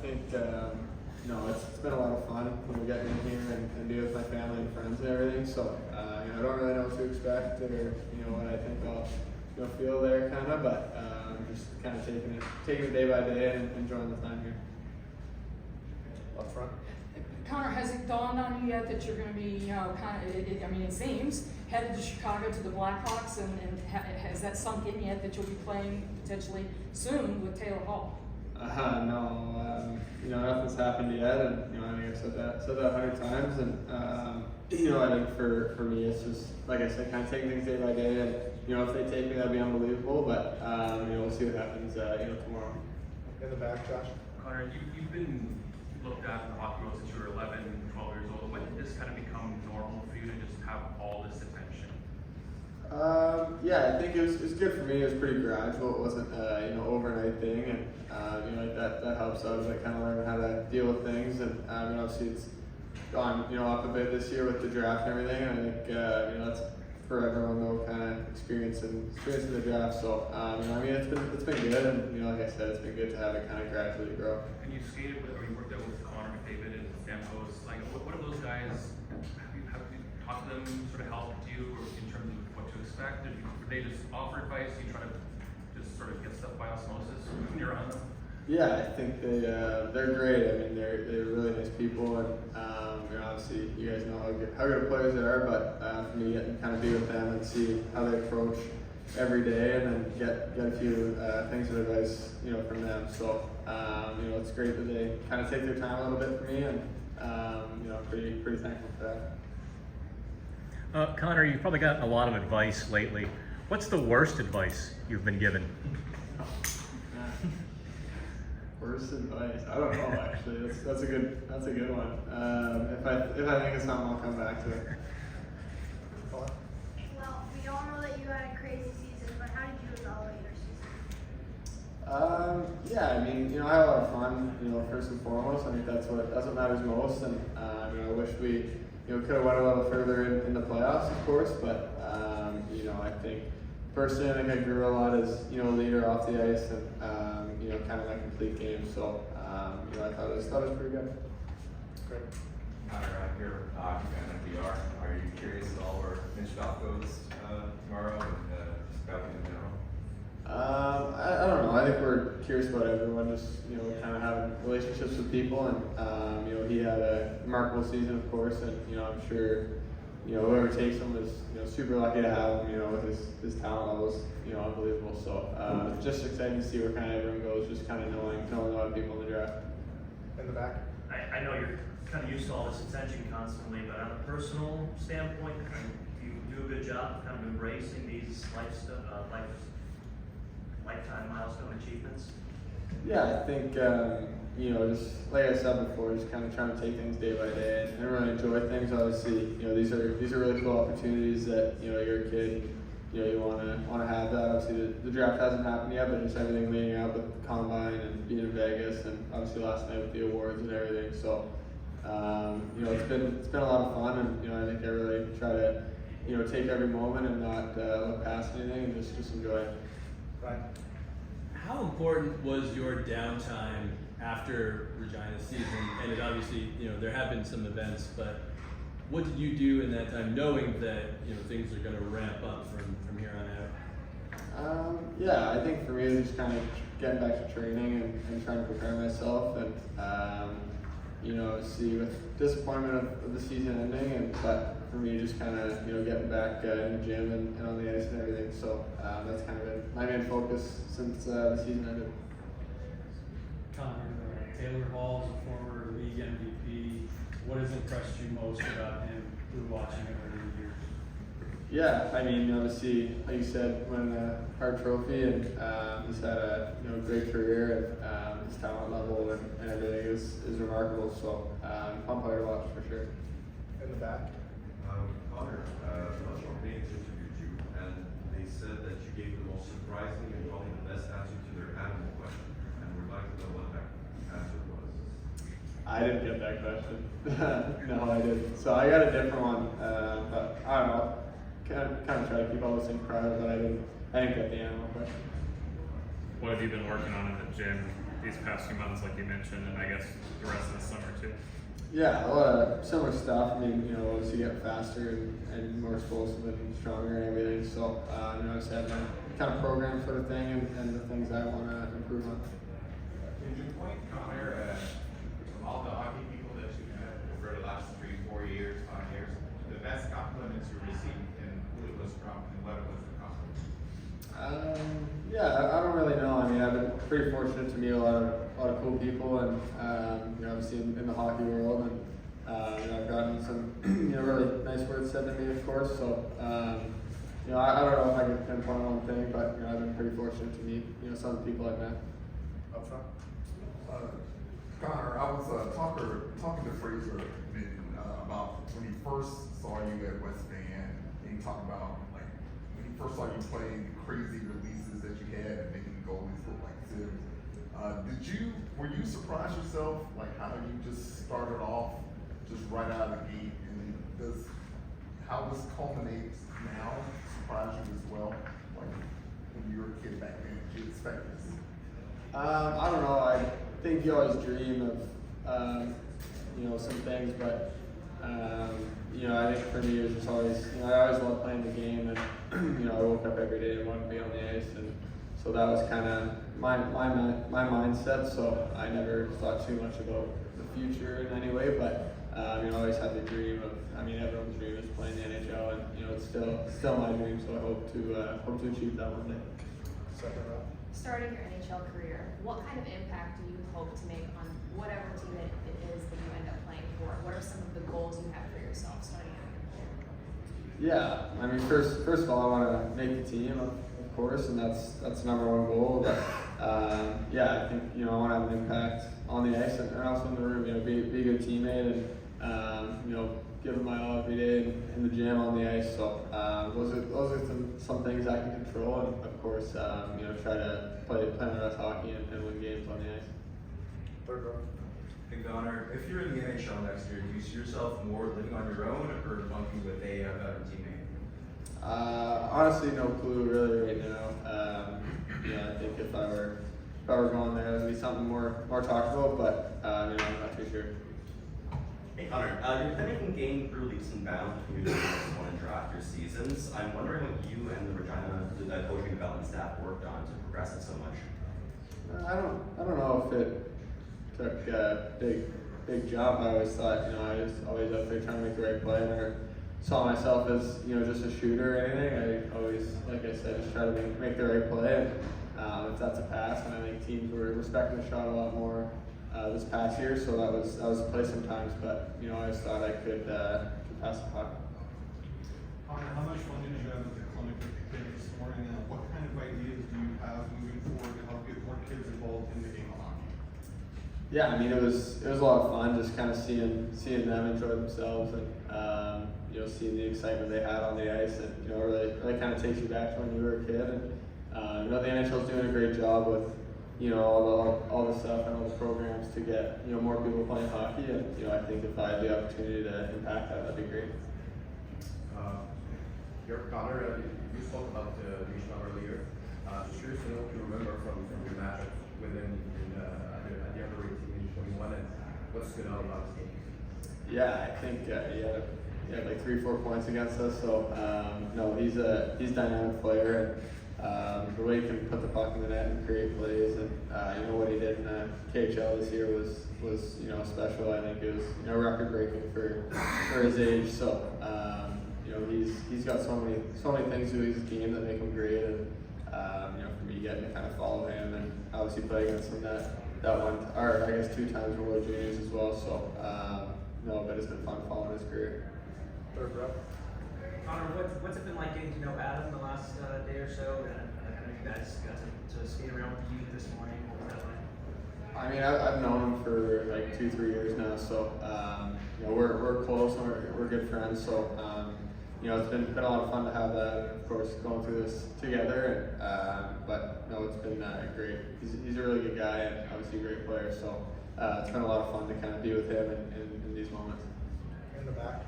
think it's been a lot of fun getting in here and be with my family and friends and everything. So I don't really know what to expect or what I think I'll feel there kind of, but just kind of taking it day by day and enjoying the time here. Up front. Connor, has it dawned on you yet that you're going to be, it seems, headed to Chicago to the Blackhawks, and has that sunk in yet that you'll be playing potentially soon with Taylor Hall? No, nothing's happened yet, and I think I've said that 100 times, and I think for me it's just like I said, kind of taking things day by day, and if they take me, that'd be unbelievable, but we'll see what happens, tomorrow. In the back, Josh. Connor, you've been looked at in the hockey world since you were 11, 12 years old. When did this kind of become normal for you to just have all this attention? I think it was good for me. It was pretty gradual. It wasn't overnight thing, and that helps out as I kind of learn how to deal with things. And obviously it's gone up a bit this year with the draft and everything. And I think that's for everyone though, kind of experiencing the draft. So it's been good, and like I said, it's been good to have it kind of gradually grow. And you skated with, or you worked out with Connor McDavid and Stamkos. Like, what are those guys? Have you talked to them? Sort of helped you in terms of what to expect? Did they just offer advice? You try to just sort of get stuff by osmosis when you're around them? Yeah, I think they're great. I mean, they're really nice people, and obviously you guys know how good players they are. But for me, getting kind of be with them and see how they approach every day, and then get a few things of advice from them. So it's great that they kind of take their time a little bit for me, and pretty thankful for that. Connor, you've probably gotten a lot of advice lately. What's the worst advice you've been given? Worst advice? I don't know actually. That's a good one. If I think of something, I'll come back to it. Well, we all know that you had a crazy season, but how did you evaluate your season? I had a lot of fun. First and foremost, I think that's what matters most. And I wish we could have went a little further in the playoffs, of course. But I think personally, I think I grew a lot as a leader off the ice, and kind of my complete game. So I thought it was pretty good. Great. Connor, I'm here with hockey fan at BR. Are you curious at all where Mitch goes tomorrow and scouting in general? I don't know. I think we're curious about everyone, just kind of having relationships with people, and he had a remarkable season, of course, and I'm sure whoever takes him is super lucky to have him. With his talent levels, unbelievable. So just excited to see where kind of everyone goes, just kind of knowing a lot of people in the draft. In the back. I know you're kind of used to all this attention constantly, but on a personal standpoint, do you do a good job of kind of embracing these lifetime milestone achievements? Yeah, I think just like I said before, just kind of trying to take things day by day and really enjoy things. Obviously, these are really cool opportunities that you're a kid. You want to have that. Obviously, the draft hasn't happened yet, but just everything leading up with the combine and being in Vegas, and obviously last night with the awards and everything. So, it's been a lot of fun, and I think I really try to take every moment and not look past anything and just enjoy it. Right. How important was your downtime after Regina's season? And it obviously, there have been some events, but what did you do in that time, knowing that things are going to ramp up from here on out? I think for me it was just kind of getting back to training and trying to prepare myself, and see with disappointment of the season ending, but for me just kind of getting back in the gym and on the ice and everything. So that's kind of been my main focus since the season ended. Connor, Taylor Hall is a former league MVP. What has impressed you most about him through watching him over the years? Yeah, obviously, like you said, won the Hart Trophy, and he's had a great career, and his talent level and everything is remarkable. So fun player to watch for sure. In the back. Connor, National Canadiens interviewed you, and they said that you gave the most surprising and probably the best answer to their animal question, and we'd like to know what that answer was. I didn't get that question. No, I didn't. So I got a different one, but I don't know. Kind of try to keep all those things private, but I didn't get the animal question. What have you been working on in the gym these past few months, like you mentioned, and I guess the rest of the summer too? Yeah, a lot of similar stuff. I mean, you know, as you get faster and more explosive and stronger and everything. So, you know, I just have my kind of program sort of thing and the things I want to improve on. Did you point, Connor, from all the hockey people that you've met over the last 3, 4 years, 5 years, the best compliments you received and who it was from and what it was the compliment? Yeah, I don't really know. I mean, I've been pretty fortunate to meet a lot of cool people, and you know, obviously in the hockey world, and you know, I've gotten some you know, really nice words said to me, of course. So you know, I don't know if I can pinpoint one thing, but you know, I've been pretty fortunate to meet you know some of the people I've met. Up front. Connor, I was talking to Fraser about when he first saw you at West Van, and he talked about like when he first saw you playing, the crazy releases that you had and making goalies look like sieves. Were you surprised yourself, like how you just started off just right out of the gate, and how this culminates now surprise you as well? Like when you were a kid back then, did you expect this? I don't know. I think you always dream of you know, some things, but you know, I think for me it was just always, you know, I always loved playing the game, and you know, I woke up every day and wanted to be on the ice, and so that was kind of my mindset. So I never thought too much about the future in any way, but you know, I always had the dream of, I mean, everyone's dream is playing the NHL, and you know, it's still my dream. So I hope to achieve that one day. Second row. Starting your NHL career, what kind of impact do you hope to make on whatever team it is that you end up playing for? What are some of the goals you have for yourself starting out your career? Yeah, I mean, first of all, I want to make the team, of course, and that's the number one goal. But yeah, I think you know, I want to have an impact on the ice and also in the room. You know, be a good teammate, and you know, give it my all every day in the gym, on the ice. So those are some things I can control, and of course, you know, try to play my best hockey and win games on the ice. Third row. Hey Connor, if you're in the NHL next year, do you see yourself more living on your own or bunking with a veteran teammate? Honestly, no clue really right now. Yeah, I think if I were going there, it'd be something more talked about, but you know, I'm not too sure. Hey Connor, you're pending game through leaps and bounds between the one and draft your seasons. I'm wondering what you and the coaching development staff worked on to progress it so much. I don't know if it took a big job. I always thought, you know, I was always out there trying to make the right play, and I saw myself as, you know, just a shooter or anything. I always, like I said, just try to make the right play, and if that's a pass, and I think teams were respecting the shot a lot more this past year, so that was a play sometimes, but you know, I always thought I could pass the puck. Connor, how much fun did you have at the clinic with the kids this morning, and what kind of ideas do you have moving forward to help get more kids involved in the game of hockey? Yeah, I mean, it was a lot of fun, just kind of seeing them enjoy themselves, and you know, seeing the excitement they had on the ice, and you know, really kind of takes you back to when you were a kid. And you know, the NHL is doing a great job with, you know, all the stuff and all the programs to get, you know, more people playing hockey, and you know, I think if I had the opportunity to impact that, that'd be great. Connor, you spoke about the regional earlier. Just curious to know what you remember from your matchup within at the upper 18 in 21, and what stood out about this game? Yeah, I think he had like 3-4 points against us. So no, he's a dynamic player, and the way he can put the puck in the net and create plays, and you know, what he did in the KHL this year was you know, special. I think it was, you know, record breaking for his age. So you know, he's got so many things to his game that make him great, and you know, for me getting to kind of follow him and obviously play against him that one, or I guess 2 times for World Juniors as well. So no, but it's been fun following his career. Third row. Connor, what's it been like getting to know Adam the last day or so? I know you guys got to skate around with you this morning. What was that like? I mean, I've known him for like 2-3 years now, so you know, we're close and we're good friends. So you know, it's been a lot of fun to have that, and of course going through this together. But no, it's been great. He's a really good guy and obviously a great player. So it's been a lot of fun to kind of be with him in these moments. In the back.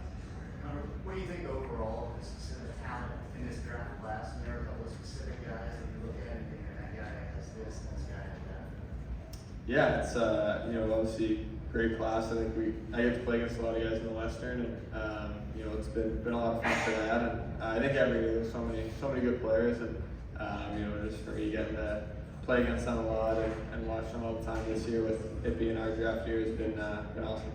What do you think overall of the specific talent in this draft class? And there are a couple of specific guys that you look at and think that guy has this and this guy has that. Yeah, it's obviously great class. I think I get to play against a lot of guys in the Western, and it's been a lot of fun for that. And I think every year there's so many good players, and just for me getting to play against them a lot and watch them all the time this year with it being our draft year has been awesome.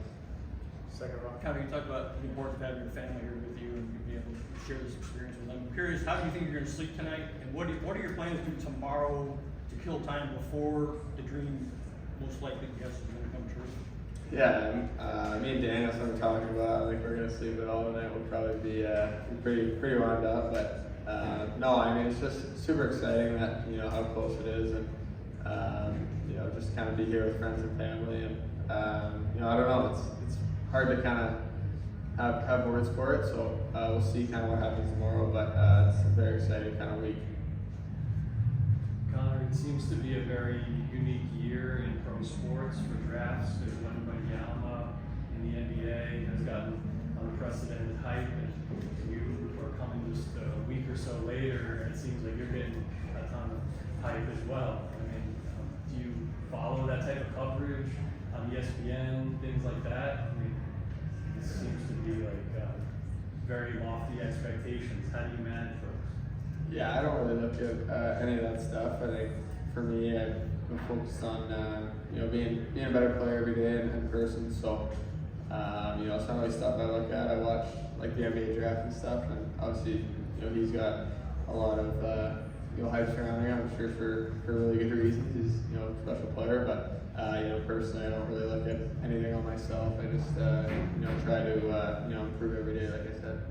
Second round. Connor, you talked about the importance of having your family here with you and being able to share this experience with them. I'm curious, how do you think you're going to sleep tonight, and what are your plans to do tomorrow to kill time before the dream most likely guess is going to come true? Yeah, me and Daniel, that's what we're talking about. I think we're gonna sleep it all tonight. We'll probably be pretty wound up, but no, I mean it's just super exciting that how close it is, and just kind of be here with friends and family, and I don't know, it's hard to kind of have words for it. So we'll see kind of what happens tomorrow, but it's a very exciting kind of week. Connor, it seems to be a very unique year in pro sports for drafts. There's one by Yalma in the NBA has gotten unprecedented hype, and you are coming just a week or so later, and it seems like you're getting a ton of hype as well. I mean, do you follow that type of coverage on ESPN, things like that? I mean, it seems to be like very lofty expectations. How do you manage those? Yeah, I don't really look at any of that stuff. I think for me, I'm focused on being a better player every day in person. So some of the stuff I look at, I watch like the NBA draft and stuff, and obviously he's got a lot of hype surrounding him. I'm sure for really good reasons. He's a special player, but personally, I don't really look at anything on myself. I just try to improve every day, like I said.